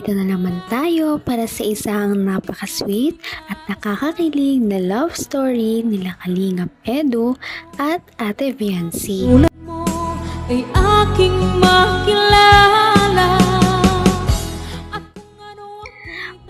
Narito na naman tayo para sa isang napaka-sweet at nakakakilig na love story nila Kalingap Edu at Ate Viancy. Tulad mo ay aking makilala.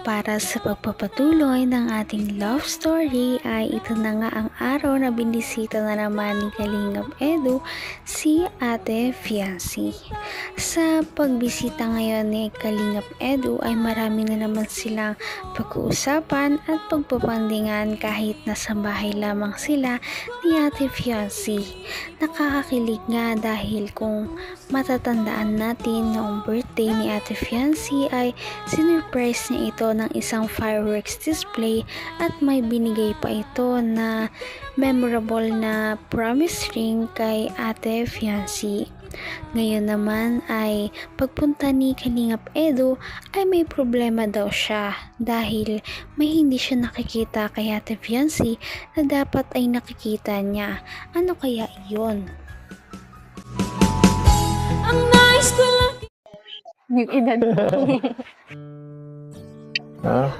Para sa pagpapatuloy ng ating love story ay ito na nga ang araw na binisita na naman ni Kalingap Edu si Ate Viancy. Sa pagbisita ngayon ni Kalingap Edu ay marami na naman silang pag-uusapan at pagpapandingan kahit nasa bahay lamang sila ni Ate Viancy. Nakakakilig nga dahil kung matatandaan natin noong birthday ni Ate Viancy ay sinurprise niya ito ng isang fireworks display at may binigay pa ito na memorable na promise ring kay Ate Viancy. Ngayon naman ay pagpunta ni Kalingap Edu ay may problema daw siya dahil may hindi siya nakikita kay Ate Viancy na dapat ay nakikita niya. Ano kaya iyon? Ang nais ko lang Yung edad mo. Ha?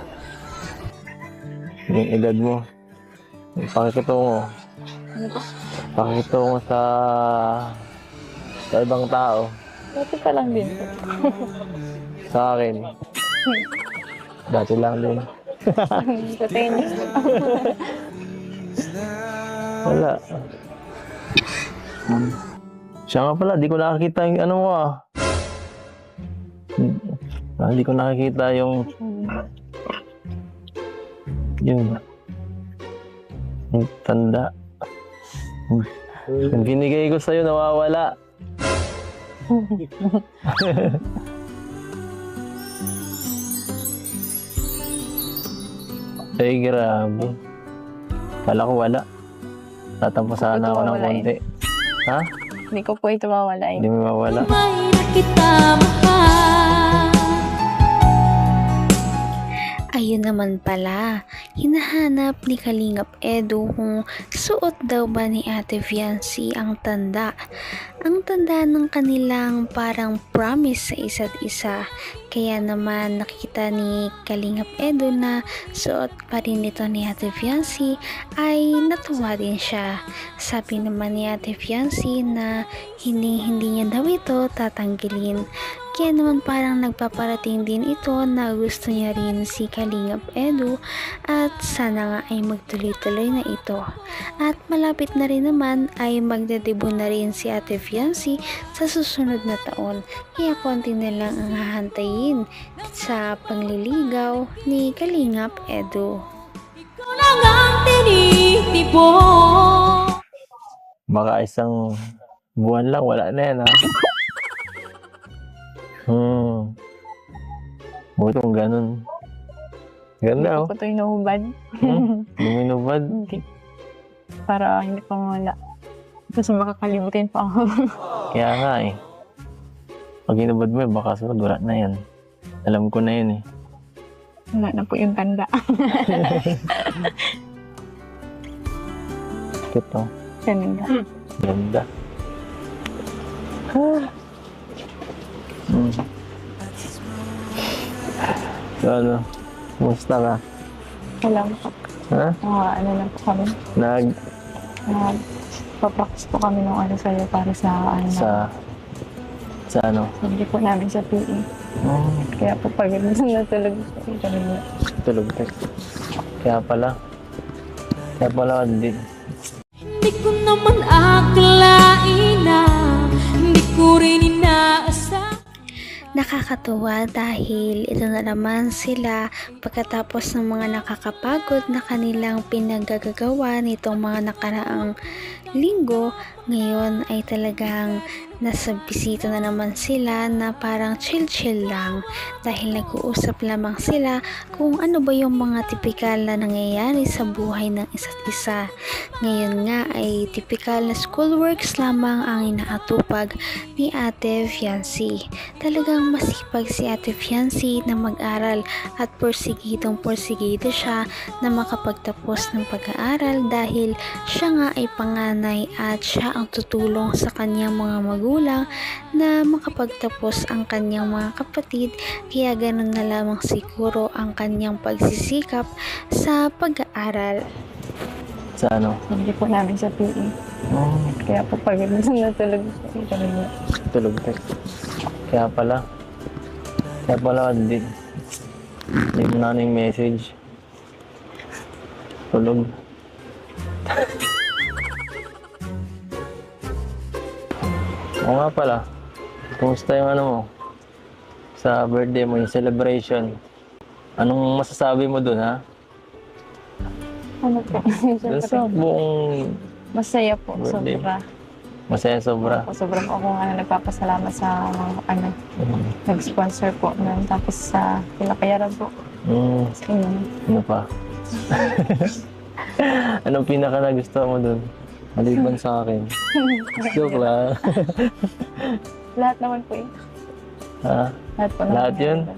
Yung edad mo. Pakikitungo. Ano to? Pakikitungo sa ibang tao. Dati pa lang din po. Sa akin. Dati lang din. Sa tennis. Wala. Siya nga pala, di ko nakakita yung ano mo ah. Hindi ko nakikita yung tanda. Yung binigay ko sa'yo, nawawala. Ay, grabe. Kala ko wala. Tatampo sana ako ng konti. Ha? Hindi ko po ito mawala eh. Hindi mo mawala. may nakita mahal. Ayun naman pala, hinahanap ni Kalingap Edu kung suot daw ba ni Ate Viancy ang tanda. Ang tanda ng kanilang parang promise sa isa't isa. Kaya naman nakita ni Kalingap Edu na suot pa rin ito ni Ate Viancy ay natuwa din siya. Sabi naman ni Ate Viancy na hindi niya daw ito tatanggalin. Kaya naman parang nagpaparating din ito na gusto niya rin si Kalingap Edu at sana nga ay magtuloy-tuloy na ito. At malapit na rin naman ay magdedebut na rin si Ate Viancy sa susunod na taon. Kaya konti na lang ang hahantayin sa pangliligaw ni Kalingap Edu. Ikaw lang ang tinitipon. Baka isang buwan lang, wala na yan ha. Buti kung ganun. Ganda oh. Hindi ko ito inuhubad. Luminubad. Hindi. Para hindi pa mawala. Tapos makakalimutin pa ako. Kaya nga eh. Pag inubad mo eh, baka sunod, wala na yan. Alam ko na yun eh. Wala na po yung tanda. Ito. Ganda. Ganda. So ano, kumusta ka? Wala po. Ha? Ano lang po kami. Papractice po kami ng ano sa'yo para sa ano. Sa ano? Hindi po namin sa PE. Kaya po pag natulog po kami na. Tulog ka. Kaya pala, hindi. Hindi ko naman akalain na hindi ko rin inaasahan. Nakakatuwa dahil ito na naman sila pagkatapos ng mga nakakapagod na kanilang pinagagagawa nitong mga nakaraang linggo. Ngayon ay talagang nasa bisita na naman sila na parang chill lang dahil nag-uusap lamang sila kung ano ba yung mga tipikal na nangyayari sa buhay ng isa't isa. Ngayon nga ay tipikal na schoolworks lamang ang inaatupag ni Ate Viancy. Talagang masipag si Ate Viancy na mag-aral at porsigido siya na makapagtapos ng pag-aaral dahil siya nga ay panganay at siya ang tutulong sa kanyang mga magulang magulang na makapagtapos ang kanyang mga kapatid, kaya ganun na lamang siguro ang kanyang pagsisikap sa pag-aaral. Sa ano? Hindi po namin sa PE. Oh, Kaya po pag natulog po kami. tulog ka. Kaya pala. Hindi mo na yung message. Tulog. Oo nga pala. Kumusta yung ano mo? Sa birthday mo, yung celebration. Anong masasabi mo dun, ha? Ano po? Dun sa buong Masaya po, Birthday. sobra. masaya sobra. Sobrang ako nga nagpapasalamat sa mga nag-sponsor po nun. Tapos sa Pilakayaran po. Sa inyo. Ano pa? Anong pinaka nagustuhan mo dun? Maliban sa akin. Joke lang. Lahat naman po eh. Ha? Lahat po. Lahat yun?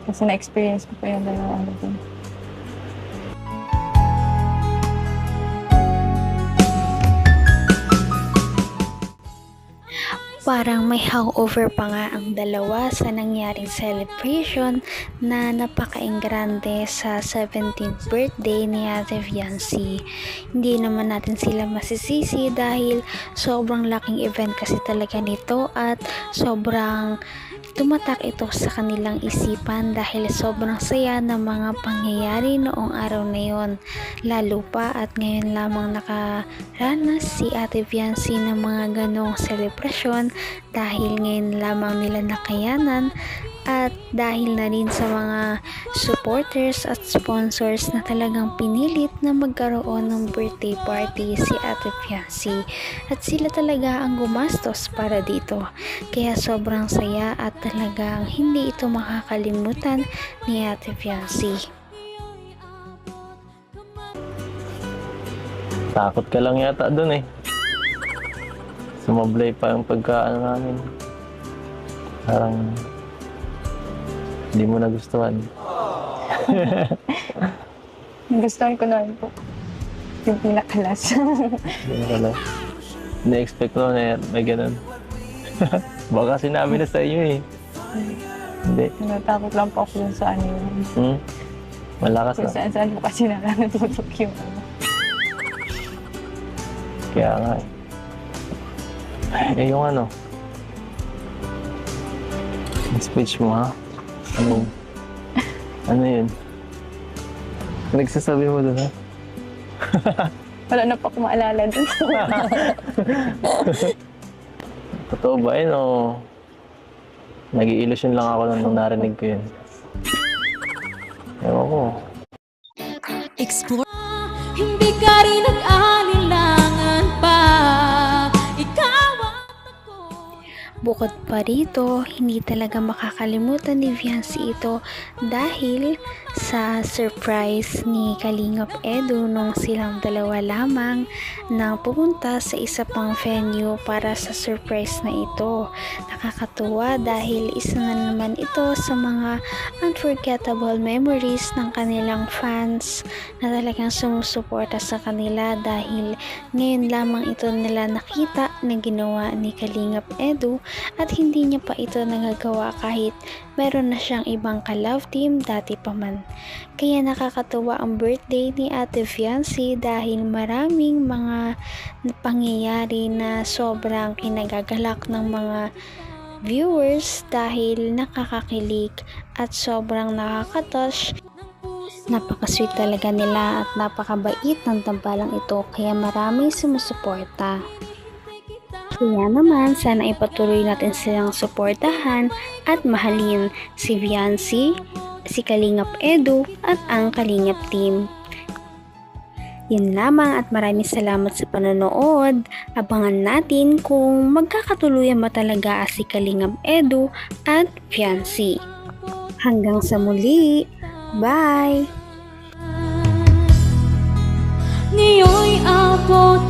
Kasi na-experience ko po yung dalawang ano din. Parang may hangover pa nga ang dalawa sa nangyaring celebration na napaka-engrande sa 17th birthday ni Ate Fiancy. Hindi naman natin sila masisisi dahil sobrang laking event kasi talaga nito at sobrang tumatak ito sa kanilang isipan dahil sobrang saya ng mga pangyayari noong araw na yon. Lalo pa at ngayon lamang nakaranas si Ate Fiancy ng mga ganong selebrasyon dahil ngayon lamang nila nakayanan at dahil na rin sa mga supporters at sponsors na talagang pinilit na magkaroon ng birthday party si Ate Fiancy at sila talaga ang gumastos para dito, kaya sobrang saya at talagang hindi ito makakalimutan ni Ate Fiancy. Takot ka lang yata dun eh. Sumablay pa yung pagkaano namin. Parang hindi mo nagustuhan. Gustuhan ko naman po. Yung pinakalas. Hindi pala. Na-expect ko na may ganun. Baka sinabi na sa inyo eh. Hindi. Natakot lang po ako dun sa ano yun. Malakas Kung na. saan-saan po kasi natutok yung ano. Kaya nga eh. Eh yung ano. Yung speech mo ha? Ano yun? Nagsasabi mo doon ha? Wala na po ako maalala dun. Totoo ba yun o nag-i-illusion lang ako nung narinig ko yun? Ewan ko. Explore. Hindi ka rin nag-alilangan pa. Ikaw at ako. Bukod pa rito, hindi talaga makakalimutan ni Fiancy ito dahil sa surprise ni Kalingap Edu nung silang dalawa lamang na pumunta sa isa pang venue para sa surprise na ito. Nakakatuwa dahil isa na naman ito sa mga unforgettable memories ng kanilang fans na talagang sumusuporta sa kanila dahil ngayon lamang ito nila nakita na ginawa ni Kalingap Edu at hindi niya pa ito nagagawa kahit meron na siyang ibang ka-love team dati pa man. Kaya nakakatuwa ang birthday ni Ate Fiancy dahil maraming mga pangyayari na sobrang kinagagalak ng mga viewers dahil nakakakilig at sobrang nakakatouch. Napaka-sweet talaga nila at napakabait ng tambalang ito kaya maraming sumusuporta. Kaya naman, sana ipatuloy natin silang suportahan at mahalin si Fiancy, si Kalingap Edu at ang Kalingap team. Yun lamang at maraming salamat sa panonood. Abangan natin kung magkakatuluyan ba talaga si Kalingap Edu at Fiancy. Hanggang sa muli. Bye! Ngayon'y abot